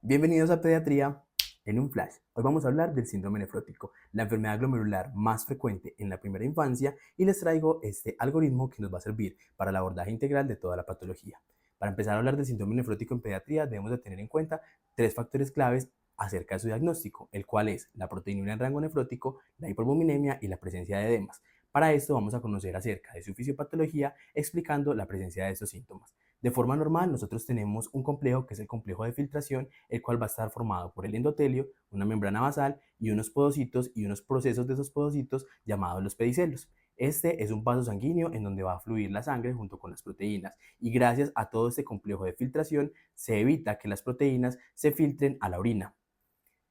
Bienvenidos a Pediatría en un flash. Hoy vamos a hablar del síndrome nefrótico, la enfermedad glomerular más frecuente en la primera infancia, y les traigo este algoritmo que nos va a servir para el abordaje integral de toda la patología. Para empezar a hablar del síndrome nefrótico en pediatría, debemos de tener en cuenta tres factores claves acerca de su diagnóstico, el cual es la proteinuria en rango nefrótico, la hiperbuminemia y la presencia de edemas. Para esto vamos a conocer acerca de su fisiopatología explicando la presencia de estos síntomas. De forma normal, nosotros tenemos un complejo que es el complejo de filtración, el cual va a estar formado por el endotelio, una membrana basal y unos podocitos y unos procesos de esos podocitos llamados los pedicelos. Este es un vaso sanguíneo en donde va a fluir la sangre junto con las proteínas, y gracias a todo este complejo de filtración se evita que las proteínas se filtren a la orina.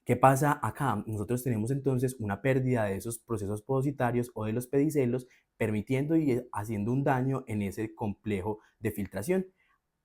¿Qué pasa acá? Nosotros tenemos entonces una pérdida de esos procesos podocitarios o de los pedicelos, permitiendo y haciendo un daño en ese complejo de filtración,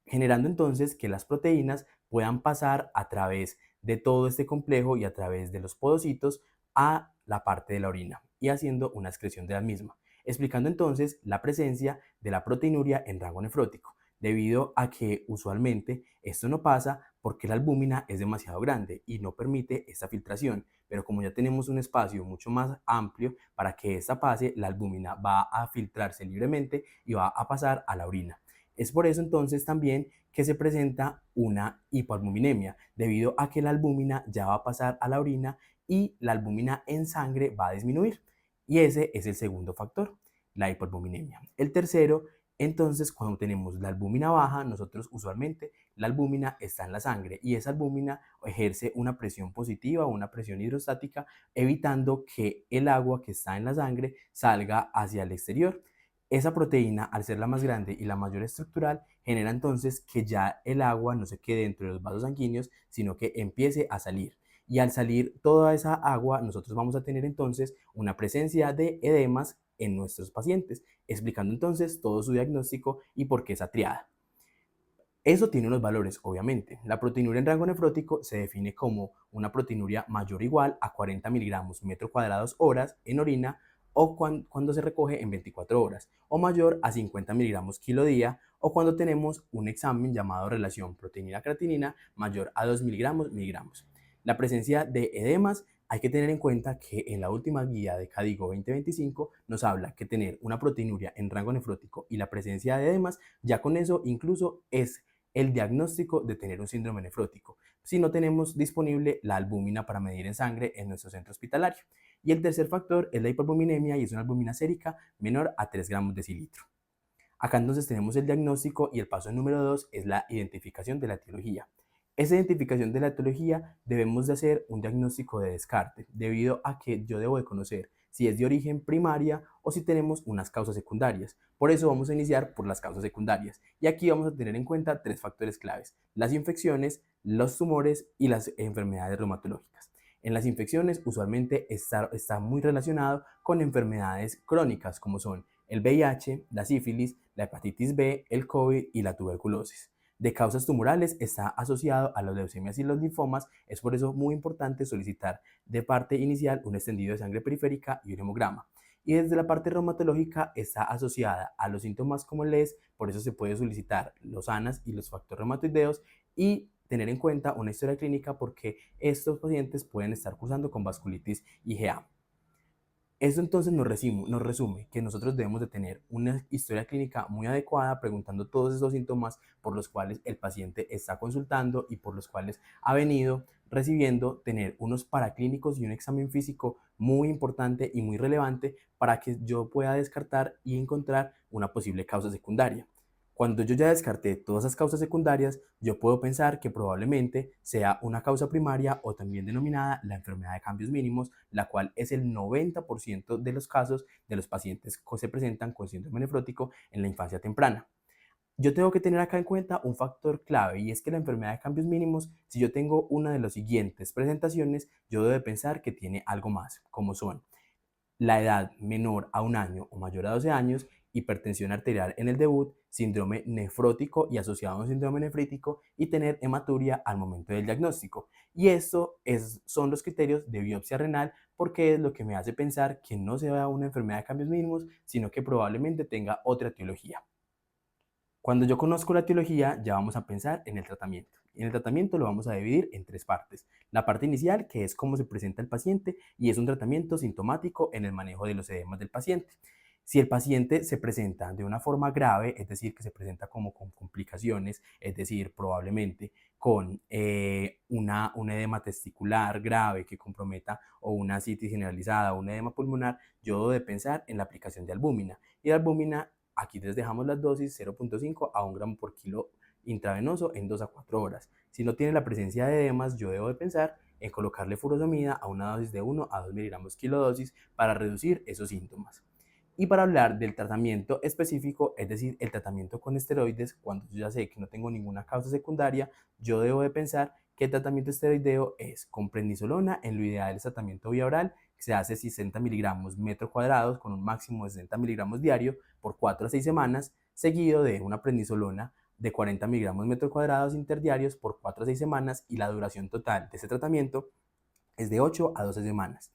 generando entonces que las proteínas puedan pasar a través de todo este complejo y a través de los podocitos a la parte de la orina y haciendo una excreción de la misma, explicando entonces la presencia de la proteinuria en rango nefrótico, debido a que usualmente esto no pasa porque la albúmina es demasiado grande y no permite esta filtración, pero como ya tenemos un espacio mucho más amplio para que esta pase, la albúmina va a filtrarse libremente y va a pasar a la orina. Es por eso entonces también que se presenta una hipoalbuminemia, debido a que la albúmina ya va a pasar a la orina y la albúmina en sangre va a disminuir. Y ese es el segundo factor, la hipoalbuminemia. El tercero, entonces, cuando tenemos la albúmina baja, nosotros usualmente la albúmina está en la sangre y esa albúmina ejerce una presión positiva o una presión hidrostática, evitando que el agua que está en la sangre salga hacia el exterior. Esa proteína, al ser la más grande y la mayor estructural, genera entonces que ya el agua no se quede dentro de los vasos sanguíneos, sino que empiece a salir. Y al salir toda esa agua, nosotros vamos a tener entonces una presencia de edemas en nuestros pacientes, explicando entonces todo su diagnóstico y por qué esa triada. Eso tiene unos valores, obviamente. La proteinuria en rango nefrótico se define como una proteinuria mayor o igual a 40 miligramos metro cuadrados horas en orina, o cuando se recoge en 24 horas, o mayor a 50 miligramos kilo día, o cuando tenemos un examen llamado relación proteína-creatinina mayor a 2 miligramos. La presencia de edemas, hay que tener en cuenta que en la última guía de CADIGO 2025 nos habla que tener una proteinuria en rango nefrótico y la presencia de edemas, ya con eso incluso es el diagnóstico de tener un síndrome nefrótico, si no tenemos disponible la albúmina para medir en sangre en nuestro centro hospitalario. Y el tercer factor es la hiperbuminemia, y es una albúmina sérica menor a 3 gramos de decilitro. Acá entonces tenemos el diagnóstico, y el paso número 2 es la identificación de la etiología. Esa identificación de la etiología debemos de hacer un diagnóstico de descarte, debido a que yo debo de conocer si es de origen primaria o si tenemos unas causas secundarias. Por eso vamos a iniciar por las causas secundarias. Y aquí vamos a tener en cuenta tres factores claves: las infecciones, los tumores y las enfermedades reumatológicas. En las infecciones usualmente está muy relacionado con enfermedades crónicas como son el VIH, la sífilis, la hepatitis B, el COVID y la tuberculosis. De causas tumorales está asociado a las leucemias y los linfomas. Es por eso muy importante solicitar de parte inicial un extendido de sangre periférica y un hemograma. Y desde la parte reumatológica está asociada a los síntomas como el ES, por eso se puede solicitar los ANAS y los factores reumatoideos, y tener en cuenta una historia clínica porque estos pacientes pueden estar cursando con vasculitis IgA. Esto entonces nos resume que nosotros debemos de tener una historia clínica muy adecuada, preguntando todos esos síntomas por los cuales el paciente está consultando y por los cuales ha venido recibiendo, tener unos paraclínicos y un examen físico muy importante y muy relevante para que yo pueda descartar y encontrar una posible causa secundaria. Cuando yo ya descarté todas esas causas secundarias, yo puedo pensar que probablemente sea una causa primaria, o también denominada la enfermedad de cambios mínimos, la cual es el 90% de los casos de los pacientes que se presentan con síndrome nefrótico en la infancia temprana. Yo tengo que tener acá en cuenta un factor clave, y es que la enfermedad de cambios mínimos, si yo tengo una de las siguientes presentaciones, yo debo de pensar que tiene algo más, como son la edad menor a un año o mayor a 12 años, hipertensión arterial en el debut, síndrome nefrótico y asociado a un síndrome nefrítico, y tener hematuria al momento del diagnóstico. Y esto son los criterios de biopsia renal, porque es lo que me hace pensar que no sea una enfermedad de cambios mínimos, sino que probablemente tenga otra etiología. Cuando yo conozco la etiología, ya vamos a pensar en el tratamiento. En el tratamiento lo vamos a dividir en tres partes. La parte inicial, que es cómo se presenta el paciente, y es un tratamiento sintomático en el manejo de los edemas del paciente. Si el paciente se presenta de una forma grave, es decir, que se presenta como con complicaciones, es decir, probablemente con un edema testicular grave que comprometa o una ascitis generalizada o un edema pulmonar, yo debo de pensar en la aplicación de albúmina. Y la albúmina, aquí les dejamos las dosis 0.5 a 1 gramo por kilo intravenoso en 2 a 4 horas. Si no tiene la presencia de edemas, yo debo de pensar en colocarle furosemida a una dosis de 1 a 2 miligramos kilodosis para reducir esos síntomas. Y para hablar del tratamiento específico, es decir, el tratamiento con esteroides, cuando yo ya sé que no tengo ninguna causa secundaria, yo debo de pensar que el tratamiento esteroideo es con prednisolona, en lo ideal es tratamiento vía oral, que se hace 60 miligramos metro cuadrados con un máximo de 60 miligramos diario por 4 a 6 semanas, seguido de una prednisolona de 40 miligramos metro cuadrados interdiarios por 4 a 6 semanas, y la duración total de ese tratamiento es de 8 a 12 semanas.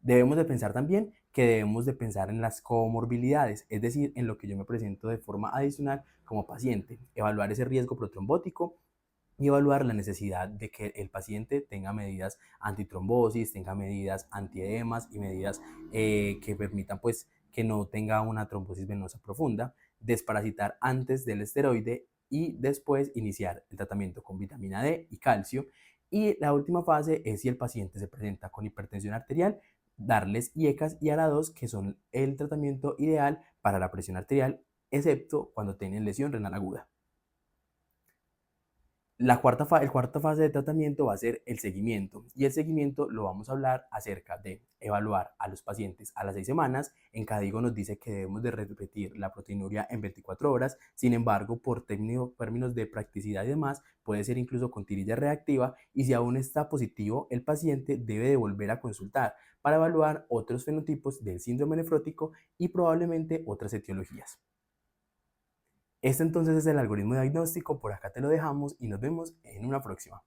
Debemos de pensar también que debemos de pensar en las comorbilidades, es decir, en lo que yo me presento de forma adicional como paciente, evaluar ese riesgo protrombótico y evaluar la necesidad de que el paciente tenga medidas antitrombosis, tenga medidas antiedemas y medidas que permitan pues que no tenga una trombosis venosa profunda, desparasitar antes del esteroide y después iniciar el tratamiento con vitamina D y calcio. Y la última fase es si el paciente se presenta con hipertensión arterial, darles IECAS y ARA2, que son el tratamiento ideal para la presión arterial, excepto cuando tienen lesión renal aguda. El cuarta fase de tratamiento va a ser el seguimiento, y el seguimiento lo vamos a hablar acerca de evaluar a los pacientes a las 6 semanas. En CADIGO nos dice que debemos de repetir la proteinuria en 24 horas, sin embargo, por términos de practicidad y demás, puede ser incluso con tirilla reactiva, y si aún está positivo, el paciente debe de volver a consultar para evaluar otros fenotipos del síndrome nefrótico y probablemente otras etiologías. Este entonces es el algoritmo diagnóstico, por acá te lo dejamos y nos vemos en una próxima.